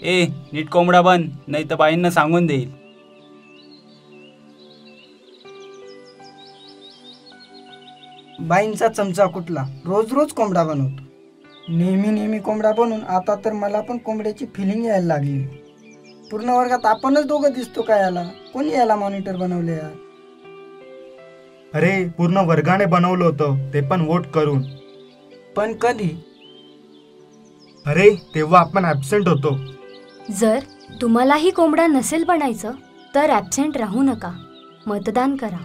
ए नीट कोंबडा बन, नाही तर बाईंना सांगून देईल. बाईंचा चमचा कुठला, रोज रोज कोंबडा बनवतो. नेहमी नेहमी कोंबडा बनवून आता तर मला पण कोंबड्याची फिलिंग यायला लागली. पूर्ण वर्गात आपणच दोघं दिसतो का याला? कोणी याला मॉनिटर बनवले यार? अरे पूर्ण वर्गाने बनवलं होतं, ते पण वोट करून. पण कधी? अरे तेव्हा आपण ॲब्सेंट होतो. जर तुम्हालाही कोंबडा नसेल बनायचं तर ॲब्सेंट राहू नका, मतदान करा.